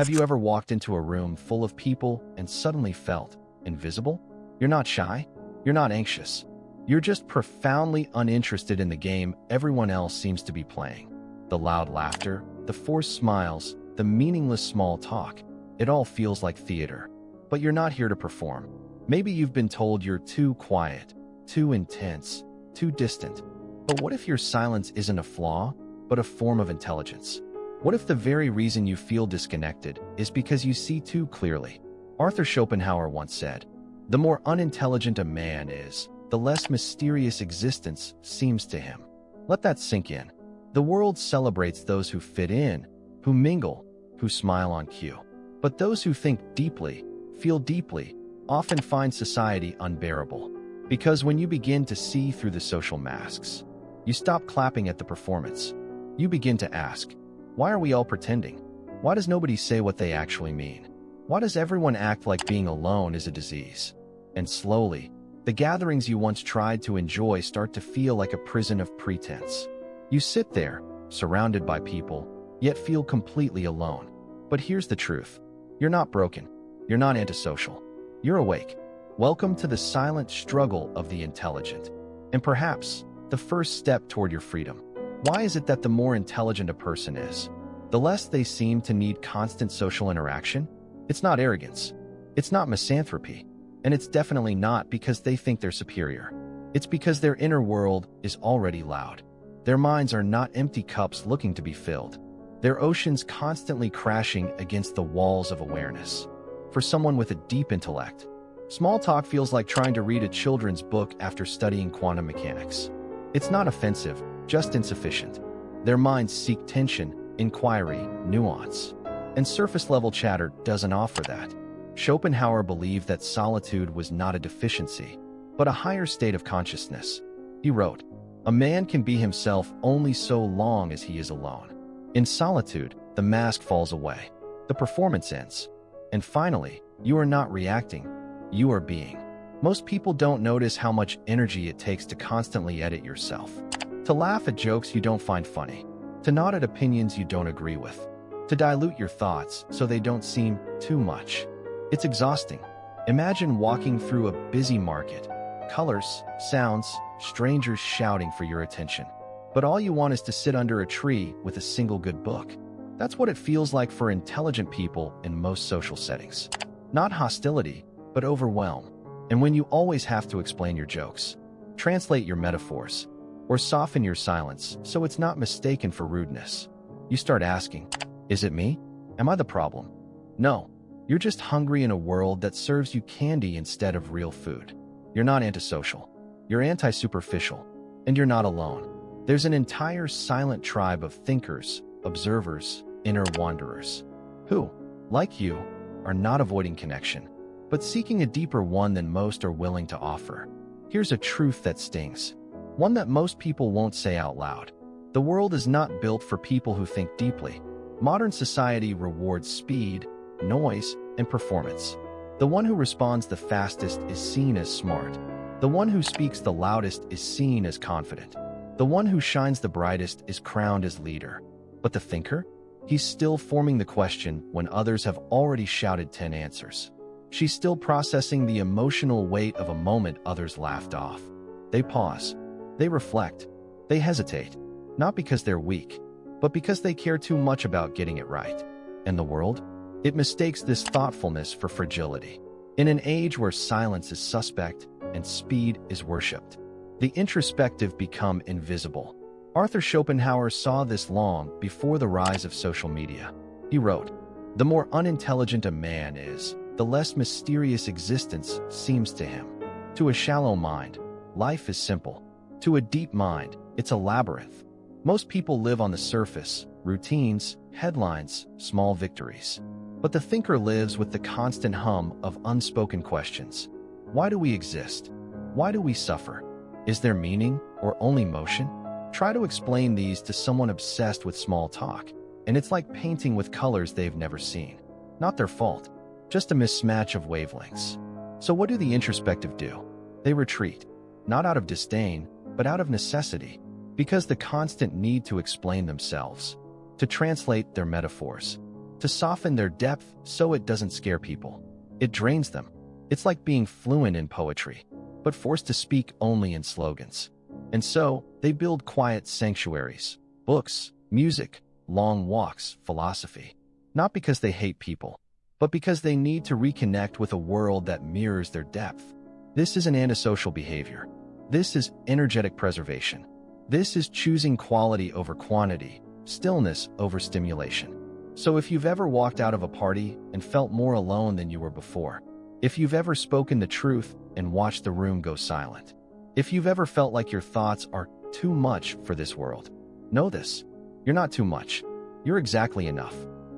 Have you ever walked into a room full of people and suddenly felt invisible? You're not shy. You're not anxious. You're just profoundly uninterested in the game everyone else seems to be playing. The loud laughter, the forced smiles, the meaningless small talk, it all feels like theater. But you're not here to perform. Maybe you've been told you're too quiet, too intense, too distant. But what if your silence isn't a flaw, but a form of intelligence? What if the very reason you feel disconnected is because you see too clearly? Arthur Schopenhauer once said, "The more unintelligent a man is, the less mysterious existence seems to him." Let that sink in. The world celebrates those who fit in, who mingle, who smile on cue. But those who think deeply, feel deeply, often find society unbearable. Because when you begin to see through the social masks, you stop clapping at the performance. You begin to ask, why are we all pretending? Why does nobody say what they actually mean? Why does everyone act like being alone is a disease? And slowly, the gatherings you once tried to enjoy start to feel like a prison of pretense. You sit there, surrounded by people, yet feel completely alone. But here's the truth. You're not broken. You're not antisocial. You're awake. Welcome to the silent struggle of the intelligent. And perhaps, the first step toward your freedom. Why is it that the more intelligent a person is, the less they seem to need constant social interaction? It's not arrogance. It's not misanthropy. And it's definitely not because they think they're superior. It's because their inner world is already loud. Their minds are not empty cups looking to be filled. They're oceans constantly crashing against the walls of awareness. For someone with a deep intellect, small talk feels like trying to read a children's book after studying quantum mechanics. It's not offensive, just insufficient. Their minds seek tension, inquiry, nuance. And surface-level chatter doesn't offer that. Schopenhauer believed that solitude was not a deficiency, but a higher state of consciousness. He wrote, "A man can be himself only so long as he is alone. In solitude, the mask falls away. The performance ends. And finally, you are not reacting, you are being." Most people don't notice how much energy it takes to constantly edit yourself. To laugh at jokes you don't find funny. To nod at opinions you don't agree with. To dilute your thoughts so they don't seem too much. It's exhausting. Imagine walking through a busy market. Colors, sounds, strangers shouting for your attention. But all you want is to sit under a tree with a single good book. That's what it feels like for intelligent people in most social settings. Not hostility, but overwhelm. And when you always have to explain your jokes, translate your metaphors, or soften your silence so it's not mistaken for rudeness, you start asking, is it me? Am I the problem? No, you're just hungry in a world that serves you candy instead of real food. You're not antisocial. You're anti-superficial. And you're not alone. There's an entire silent tribe of thinkers, observers, inner wanderers, who, like you, are not avoiding connection, but seeking a deeper one than most are willing to offer. Here's a truth that stings. One that most people won't say out loud. The world is not built for people who think deeply. Modern society rewards speed, noise, and performance. The one who responds the fastest is seen as smart. The one who speaks the loudest is seen as confident. The one who shines the brightest is crowned as leader. But the thinker? He's still forming the question when others have already shouted 10 answers. She's still processing the emotional weight of a moment others laughed off. They pause. They reflect. They hesitate. Not because they're weak, but because they care too much about getting it right. And the world? It mistakes this thoughtfulness for fragility. In an age where silence is suspect and speed is worshipped, the introspective become invisible. Arthur Schopenhauer saw this long before the rise of social media. He wrote, "The more unintelligent a man is, the less mysterious existence seems to him. To a shallow mind, life is simple. To a deep mind, it's a labyrinth." Most people live on the surface, routines, headlines, small victories. But the thinker lives with the constant hum of unspoken questions. Why do we exist? Why do we suffer? Is there meaning or only motion? Try to explain these to someone obsessed with small talk, and it's like painting with colors they've never seen. Not their fault, just a mismatch of wavelengths. So what do the introspective do? They retreat, not out of disdain, but out of necessity, because the constant need to explain themselves, to translate their metaphors, to soften their depth so it doesn't scare people. It drains them. It's like being fluent in poetry, but forced to speak only in slogans. And so, they build quiet sanctuaries, books, music, long walks, philosophy. Not because they hate people, but because they need to reconnect with a world that mirrors their depth. This is an antisocial behavior. This is energetic preservation. This is choosing quality over quantity, stillness over stimulation. So if you've ever walked out of a party and felt more alone than you were before, if you've ever spoken the truth and watched the room go silent, if you've ever felt like your thoughts are too much for this world, know this: you're not too much. You're exactly enough,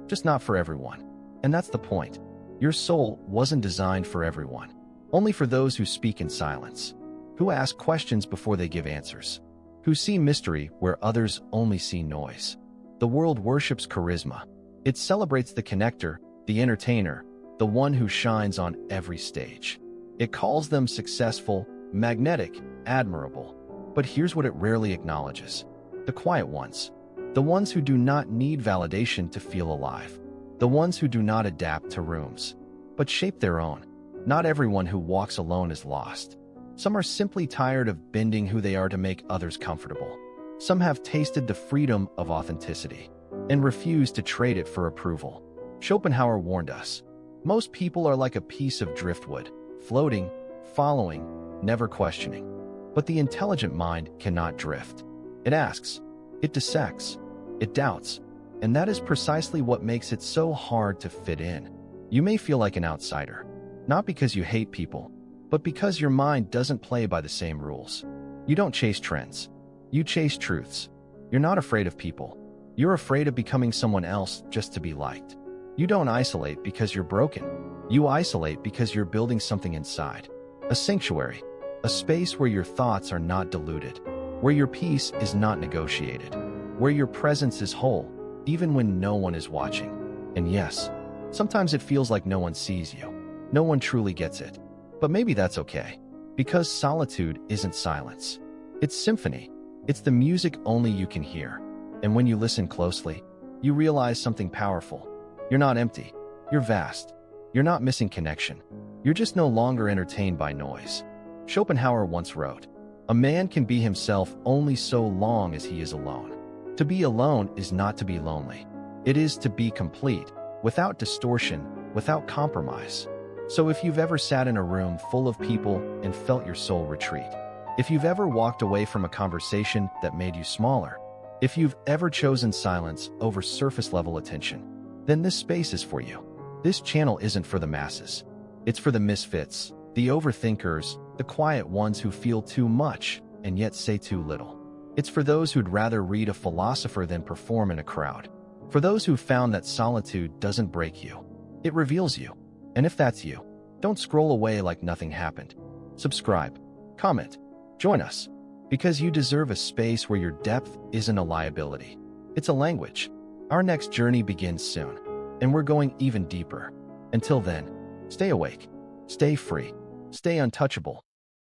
just not for everyone. And that's the point. Your soul wasn't designed for everyone, only for those who speak in silence, who ask questions before they give answers, who see mystery where others only see noise. The world worships charisma. It celebrates the connector, the entertainer, the one who shines on every stage. It calls them successful, magnetic, admirable. But here's what it rarely acknowledges: the quiet ones, the ones who do not need validation to feel alive, the ones who do not adapt to rooms, but shape their own. Not everyone who walks alone is lost. Some are simply tired of bending who they are to make others comfortable. Some have tasted the freedom of authenticity and refuse to trade it for approval. Schopenhauer warned us, most people are like a piece of driftwood, floating, following, never questioning. But the intelligent mind cannot drift. It asks, it dissects, it doubts, and that is precisely what makes it so hard to fit in. You may feel like an outsider, not because you hate people, but because your mind doesn't play by the same rules. You don't chase trends. You chase truths. You're not afraid of people. You're afraid of becoming someone else just to be liked. You don't isolate because you're broken. You isolate because you're building something inside. A sanctuary, a space where your thoughts are not diluted, where your peace is not negotiated, where your presence is whole, even when no one is watching. And yes, sometimes it feels like no one sees you. No one truly gets it. But maybe that's okay, because solitude isn't silence. It's symphony. It's the music only you can hear. And when you listen closely, you realize something powerful. You're not empty. You're vast. You're not missing connection. You're just no longer entertained by noise. Schopenhauer once wrote, "A man can be himself only so long as he is alone." To be alone is not to be lonely. It is to be complete, without distortion, without compromise. So if you've ever sat in a room full of people and felt your soul retreat, if you've ever walked away from a conversation that made you smaller, if you've ever chosen silence over surface-level attention, then this space is for you. This channel isn't for the masses. It's for the misfits, the overthinkers, the quiet ones who feel too much and yet say too little. It's for those who'd rather read a philosopher than perform in a crowd. For those who've found that solitude doesn't break you. It reveals you. And if that's you, don't scroll away like nothing happened. Subscribe, comment, join us, because you deserve a space where your depth isn't a liability. It's a language. Our next journey begins soon, and we're going even deeper. Until then, stay awake, stay free, stay untouchable.